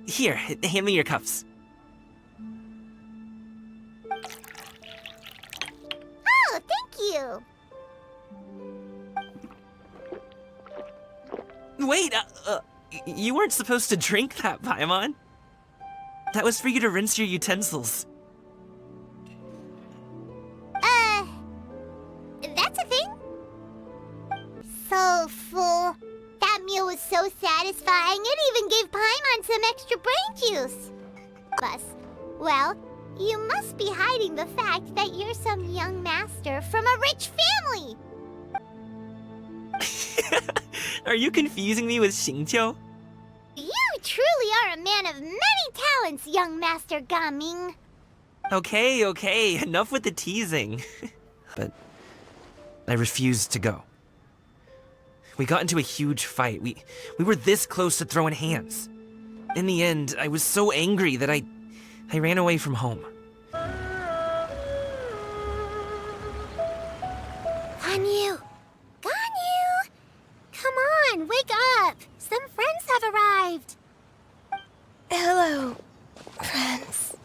Here, hand me your cuffs. Oh, thank you. Wait, you weren't supposed to drink that, Paimon. That was for you to rinse your utensils. That's a thing? So full. That meal was so satisfying, it even gave Paimon some extra brain juice. Bus, well, you must be hiding the fact that you're some young master from a rich family. Are you confusing me with Xingqiu? You truly are a man of many talents, young Master Gaming. Okay, enough with the teasing. But I refused to go. We got into a huge fight. We were this close to throwing hands. In the end, I was so angry that I ran away from home. Ganyu! Ganyu! Come on, wake up! Some friends have arrived. Hello, friends.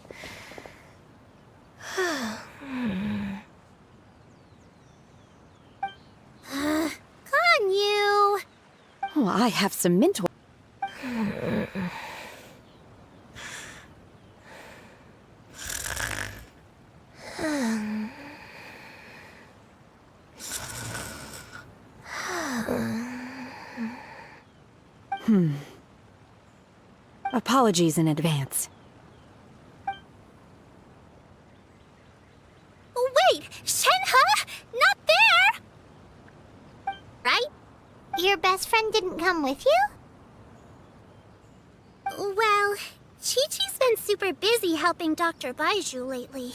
Ganyu! Oh, I have some mint. Apologies in advance. Wait! Shenhe? Not there! Right? Your best friend didn't come with you? Well, Qiqi's been super busy helping Dr. Baiju lately.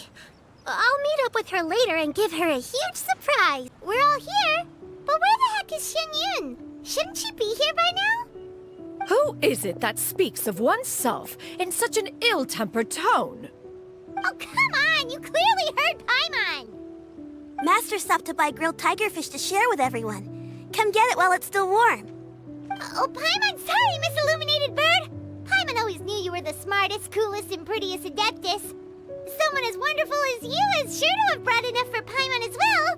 I'll meet up with her later and give her a huge surprise. We're all here, but where the heck is Xianyun? Shouldn't she be here by now? Who is it that speaks of oneself in such an ill-tempered tone? Oh, come on! You clearly heard Paimon! Master stopped to buy grilled tigerfish to share with everyone. Come get it while it's still warm. Oh, Paimon, sorry, Miss Illuminated Bird! Paimon always knew you were the smartest, coolest, and prettiest Adeptus. Someone as wonderful as you is sure to have brought enough for Paimon as well,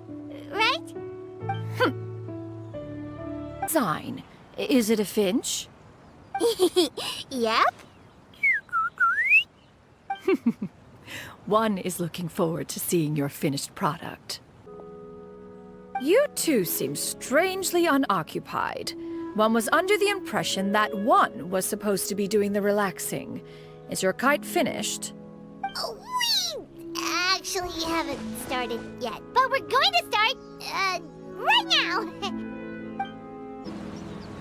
right? Sign. Is it a Finch? Yep. One is looking forward to seeing your finished product. You two seem strangely unoccupied. One was under the impression that one was supposed to be doing the relaxing. Is your kite finished? We actually haven't started yet, but we're going to start, right now.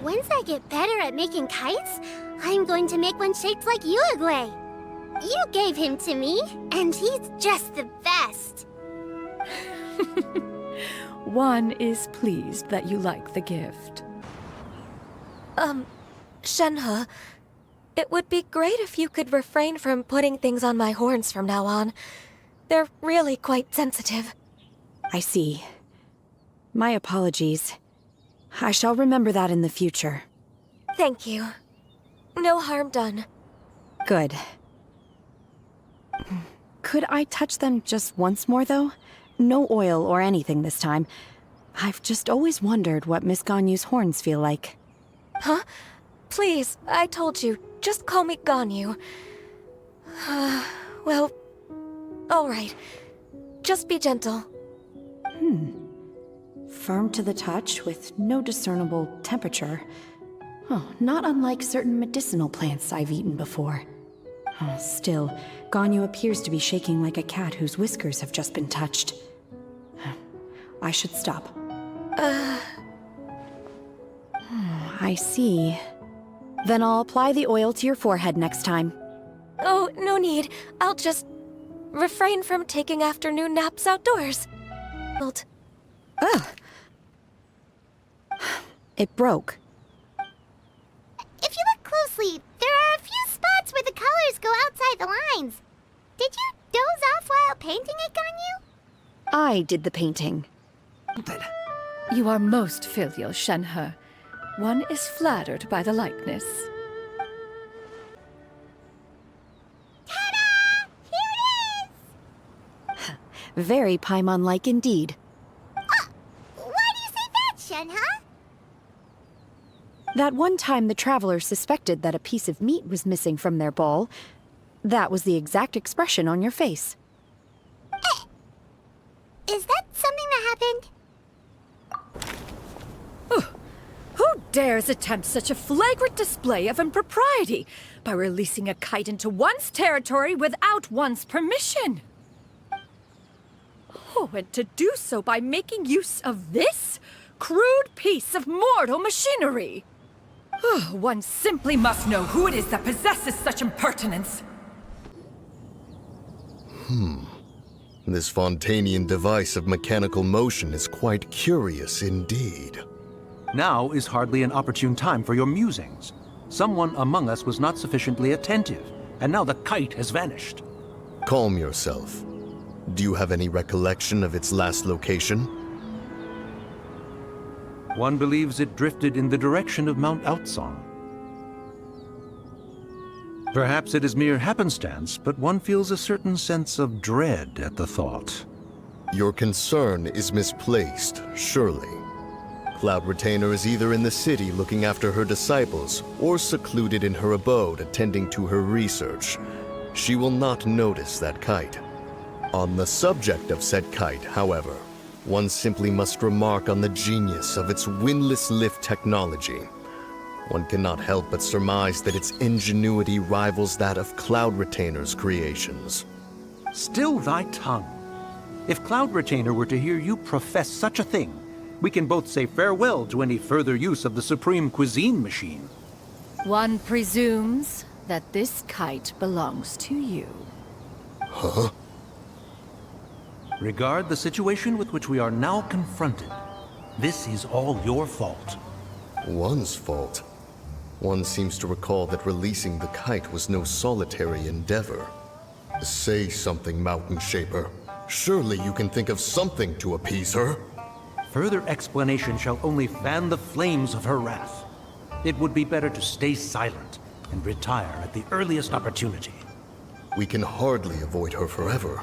Once I get better at making kites, I'm going to make one shaped like Yuegui. You gave him to me, and he's just the best. One is pleased that you like the gift. Shenhe, it would be great if you could refrain from putting things on my horns from now on. They're really quite sensitive. I see. My apologies. I shall remember that in the future. Thank you. No harm done. Good. Could I touch them just once more, though? No oil or anything this time. I've just always wondered what Miss Ganyu's horns feel like. Huh? Please, I told you. Just call me Ganyu. Well, all right. Just be gentle. Firm to the touch with no discernible temperature. Oh, not unlike certain medicinal plants I've eaten before. Oh, still, Ganyu appears to be shaking like a cat whose whiskers have just been touched. I should stop. I see. Then I'll apply the oil to your forehead next time. Oh, no need. I'll just refrain from taking afternoon naps outdoors. Ugh. It broke. If you look closely, there are a few spots where the colors go outside the lines. Did you doze off while painting it, Ganyu? I did the painting. You are most filial, Shenhe. One is flattered by the likeness. Very Paimon-like indeed. Why do you say that, Shenhe? That one time the travelers suspected that a piece of meat was missing from their bowl, that was the exact expression on your face. Is that something that happened? Who dares attempt such a flagrant display of impropriety by releasing a kite into one's territory without one's permission? Oh, and to do so by making use of this crude piece of mortal machinery. One simply must know who it is that possesses such impertinence. This Fontanian device of mechanical motion is quite curious indeed. Now is hardly an opportune time for your musings. Someone among us was not sufficiently attentive, and now the kite has vanished. Calm yourself. Do you have any recollection of its last location? One believes it drifted in the direction of Mount Outsong. Perhaps it is mere happenstance, but one feels a certain sense of dread at the thought. Your concern is misplaced, surely. Cloud Retainer is either in the city looking after her disciples, or secluded in her abode attending to her research. She will not notice that kite. On the subject of said kite, however, one simply must remark on the genius of its windless lift technology. One cannot help but surmise that its ingenuity rivals that of Cloud Retainer's creations. Still thy tongue. If Cloud Retainer were to hear you profess such a thing, we can both say farewell to any further use of the supreme Cuisine machine. One presumes that this kite belongs to you. Huh? Regard the situation with which we are now confronted. This is all your fault. One's fault. One seems to recall that releasing the kite was no solitary endeavor. Say something, Mountain Shaper. Surely you can think of something to appease her. Further explanation shall only fan the flames of her wrath. It would be better to stay silent and retire at the earliest opportunity. We can hardly avoid her forever.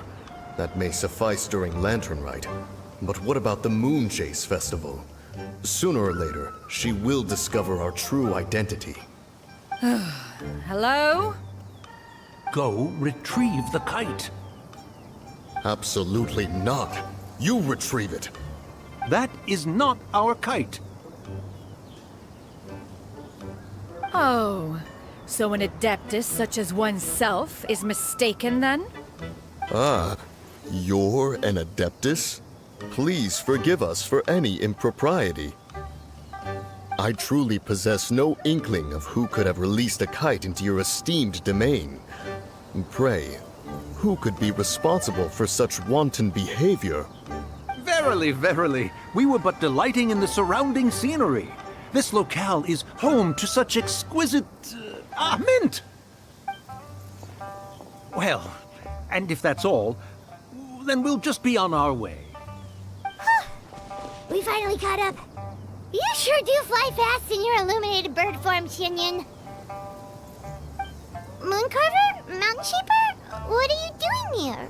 That may suffice during Lantern Rite. But what about the Moon Chase Festival? Sooner or later, she will discover our true identity. Hello? Go retrieve the kite. Absolutely not. You retrieve it. That is not our kite. Oh, so an Adeptus such as oneself is mistaken then? Ah, you're an Adeptus? Please forgive us for any impropriety. I truly possess no inkling of who could have released a kite into your esteemed domain. Pray, who could be responsible for such wanton behavior? Verily, verily, we were but delighting in the surrounding scenery. This locale is home to such exquisite... mint! Well, and if that's all, then we'll just be on our way. We finally caught up. You sure do fly fast in your illuminated bird form, Xianyun. Moon Carver? Mountain Shaper? What are you doing here?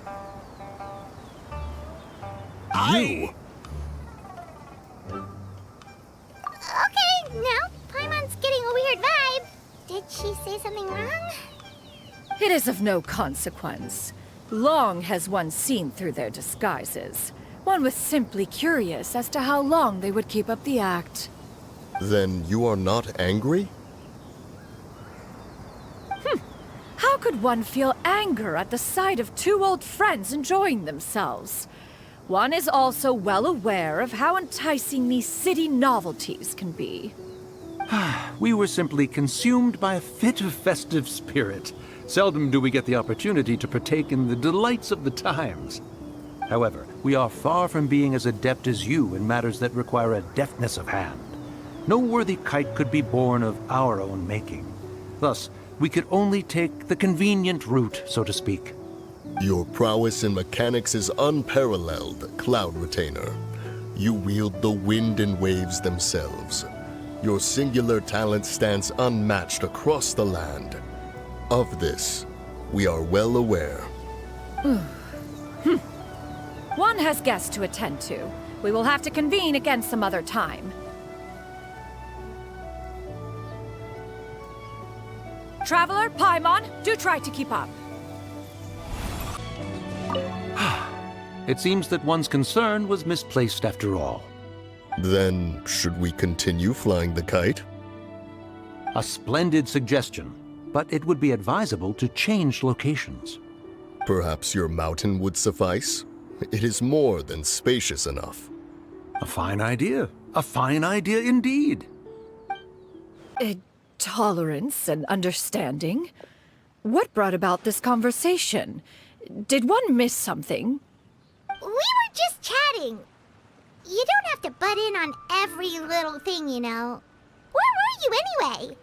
You! Okay, now Paimon's getting a weird vibe. Did she say something wrong? It is of no consequence. Long has one seen through their disguises. One was simply curious as to how long they would keep up the act. Then you are not angry? How could one feel anger at the sight of two old friends enjoying themselves? One is also well aware of how enticing these city novelties can be. We were simply consumed by a fit of festive spirit. Seldom do we get the opportunity to partake in the delights of the times. However, we are far from being as adept as you in matters that require a deftness of hand. No worthy kite could be born of our own making. Thus, we could only take the convenient route, so to speak. Your prowess in mechanics is unparalleled, Cloud Retainer. You wield the wind and waves themselves. Your singular talent stands unmatched across the land. Of this, we are well aware. One has guests to attend to. We will have to convene again some other time. Traveler, Paimon, do try to keep up. It seems that one's concern was misplaced after all. Then, should we continue flying the kite? A splendid suggestion, but it would be advisable to change locations. Perhaps your mountain would suffice? It is more than spacious enough. A fine idea. A fine idea indeed. Tolerance and understanding? What brought about this conversation? Did one miss something? We were just chatting. You don't have to butt in on every little thing, you know. Where were you anyway?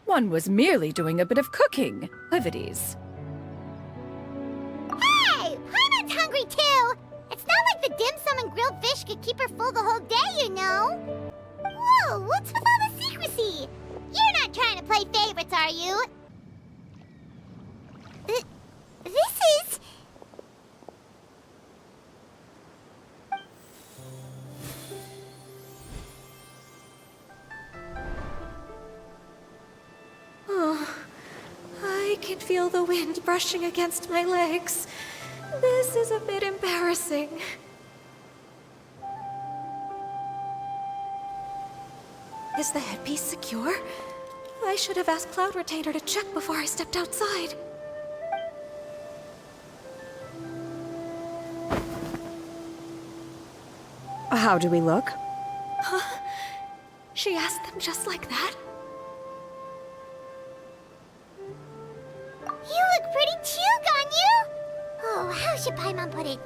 One was merely doing a bit of cooking. Livities. Hey! Paimon's hungry too! It's not like the dim sum and grilled fish could keep her full the whole day, you know. Whoa, what's with all the secrecy? You're not trying to play favorites, are you? This is... Oh, I can feel the wind brushing against my legs. This is a bit embarrassing. Is the headpiece secure? I should have asked Cloud Retainer to check before I stepped outside. How do we look? Huh? She asked them just like that? You look pretty too, Ganyu! Oh, how should Paimon put it?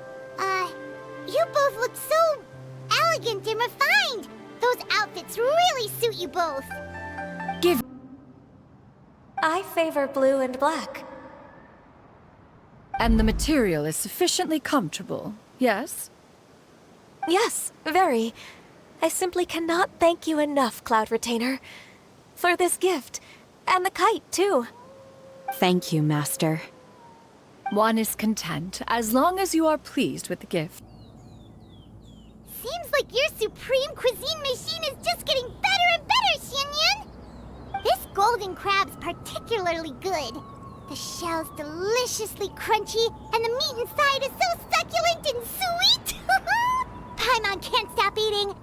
You both look so elegant and refined! Those outfits really suit you both. I favor blue and black. And the material is sufficiently comfortable, yes? Yes, very. I simply cannot thank you enough, Cloud Retainer. For this gift. And the kite, too. Thank you, Master. One is content, as long as you are pleased with the gift. Seems like your supreme cuisine machine is just getting better and better, Xianyun! This golden crab's particularly good. The shell's deliciously crunchy, and the meat inside is so succulent and sweet! Paimon can't stop eating.